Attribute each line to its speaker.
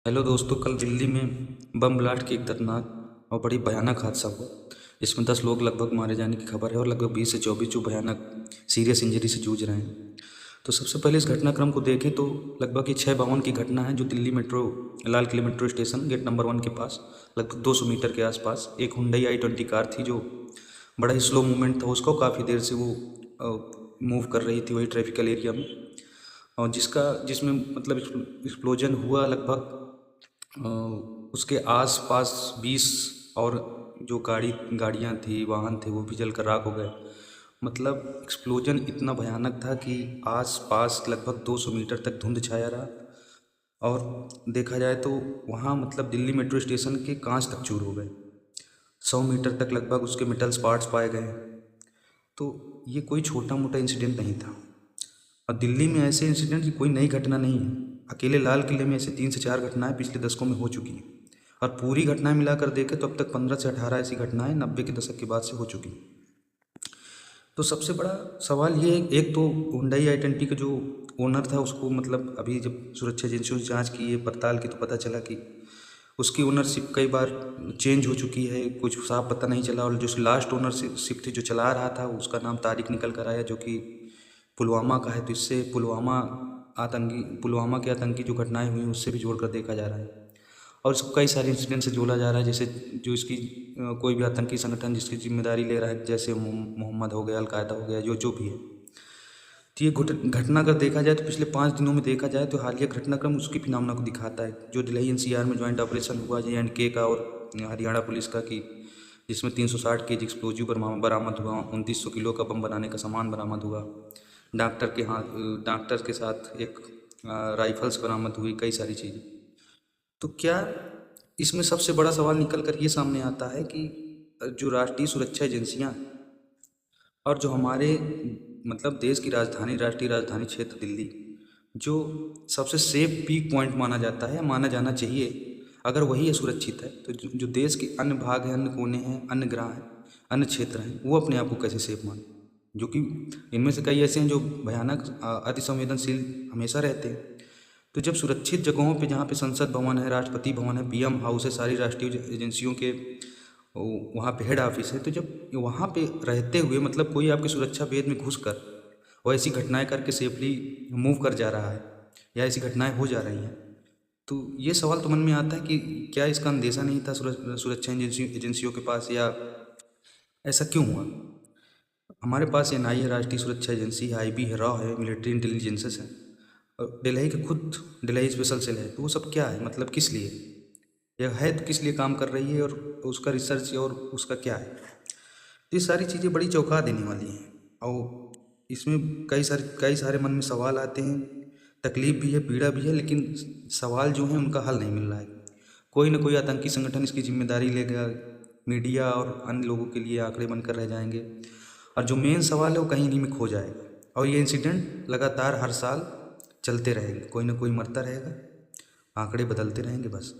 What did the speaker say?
Speaker 1: Hello दोस्तों, कल दिल्ली में बम ब्लास्ट की एक दर्दनाक और बड़ी भयानक हादसा हुआ। इसमें 10 लोग लगभग मारे जाने की खबर है और लगभग 20 से 24 जो भयानक सीरियस इंजरी से जूझ रहे हैं। तो सबसे पहले इस घटनाक्रम को देखें तो लगभग ये 6/52 की घटना है, जो दिल्ली मेट्रो लाल किले मेट्रो स्टेशन गेट नंबर 1 के पास लगभग 200 मीटर के आसपास एक हुंडई i20 कार थी, जो बड़ा ही स्लो मूवमेंट था उसको, काफ़ी देर से वो मूव कर रही थी वही ट्रैफिकल एरिया में। और जिसमें मतलब एक्सप्लोजन हुआ लगभग अ, उसके आस पास 20 और जो गाड़ियाँ थी, वाहन थे, वो भी जल कर राख हो गए। मतलब एक्सप्लोजन इतना भयानक था कि आस पास लगभग 200 मीटर तक धुंध छाया रहा। और देखा जाए तो वहाँ मतलब दिल्ली मेट्रो स्टेशन के कांच तक चूर हो गए। 100 मीटर तक लगभग उसके मेटल्स पार्ट्स पाए गए। तो ये कोई छोटा मोटा इंसिडेंट नहीं था। और दिल्ली में ऐसे इंसिडेंट की कोई नई घटना नहीं है। अकेले लाल किले में ऐसे 3 से 4 घटनाएं पिछले दशकों में हो चुकी हैं। और पूरी घटनाएं मिलाकर देखें तो अब तक 15 से 18 ऐसी घटनाएं 90 के दशक के बाद से हो चुकी हैं। तो सबसे बड़ा सवाल ये है, एक तो हुंडई i20 का जो ओनर था उसको मतलब अभी जब सुरक्षा एजेंसियों ने जांच की है, पड़ताल की, तो पता चला कि उसकी ओनरशिप कई बार चेंज हो चुकी है, कुछ साफ पता नहीं चला। और जो लास्ट ओनरशिप थी जो चला रहा था, उसका नाम तारिक निकल कर आया, जो कि पुलवामा का है। तो इससे पुलवामा के आतंकी जो घटनाएं हुई उससे भी जोड़कर देखा जा रहा है। और इसको कई सारे इंसिडेंट से जोड़ा जा रहा है, जैसे जो इसकी कोई भी आतंकी संगठन जिसकी जिम्मेदारी ले रहा है, जैसे मोहम्मद हो गया, अलकायदा हो गया, जो भी है। तो ये घटना अगर देखा जाए तो पिछले 5 दिनों में देखा जाए तो हालिया घटनाक्रम उसकी फिनोमेना को दिखाता है, जो दिल्ली एनसीआर में ज्वाइंट ऑपरेशन हुआ J&K का और हरियाणा पुलिस का, कि जिसमें 360 केजी एक्सप्लोजिव बरामद हुआ, 2900 किलो का बम बनाने का सामान बरामद हुआ। डॉक्टर के साथ एक राइफल्स बरामद हुई, कई सारी चीज़ें। तो क्या इसमें सबसे बड़ा सवाल निकल कर ये सामने आता है कि जो राष्ट्रीय सुरक्षा एजेंसियां और जो हमारे मतलब देश की राजधानी, राष्ट्रीय राजधानी क्षेत्र दिल्ली, जो सबसे सेफ पीक पॉइंट माना जाता है, माना जाना चाहिए, अगर वही असुरक्षित है तो जो देश के अन्य भाग हैं, अन्य कोने हैं, अन्य ग्रह हैं, अन्य क्षेत्र हैं, वो अपने आप को कैसे सेफ माने? जो कि इनमें से कई ऐसे हैं जो भयानक अति संवेदनशील हमेशा रहते हैं। तो जब सुरक्षित जगहों पे, जहाँ पे संसद भवन है, राष्ट्रपति भवन है, पीएम हाउस है, सारी राष्ट्रीय एजेंसियों के वहाँ पे हेड ऑफिस है, तो जब वहाँ पे रहते हुए मतलब कोई आपकी सुरक्षा भेद में घुस कर और ऐसी घटनाएं करके सेफली मूव कर जा रहा है या ऐसी घटनाएं हो जा रही हैं, तो ये सवाल तो मन में आता है कि क्या इसका अंदेशा नहीं था सुरक्षा एजेंसियों के पास, या ऐसा क्यों हुआ? हमारे पास एनआई है, राष्ट्रीय सुरक्षा एजेंसी है, आईबी है, रॉ है, मिलिट्री इंटेलिजेंसेस है, और दिल्ली का खुद दिल्ली स्पेशल सेल है। तो वो सब क्या है, मतलब किस लिए यह है, तो किस लिए काम कर रही है, और उसका रिसर्च और उसका क्या है? तो ये सारी चीज़ें बड़ी चौंका देने वाली हैं। और इसमें कई सारे मन में सवाल आते हैं, तकलीफ भी है, पीड़ा भी है, लेकिन सवाल जो हैं उनका हल नहीं मिल रहा है। कोई ना कोई आतंकी संगठन इसकी जिम्मेदारी लेगा, मीडिया और अन्य लोगों के लिए आंकड़े बनकर रह जाएंगे, और जो मेन सवाल है वो कहीं नहीं में खो जाएगा। और ये इंसिडेंट लगातार हर साल चलते रहेंगे, कोई ना कोई मरता रहेगा, आंकड़े बदलते रहेंगे, बस।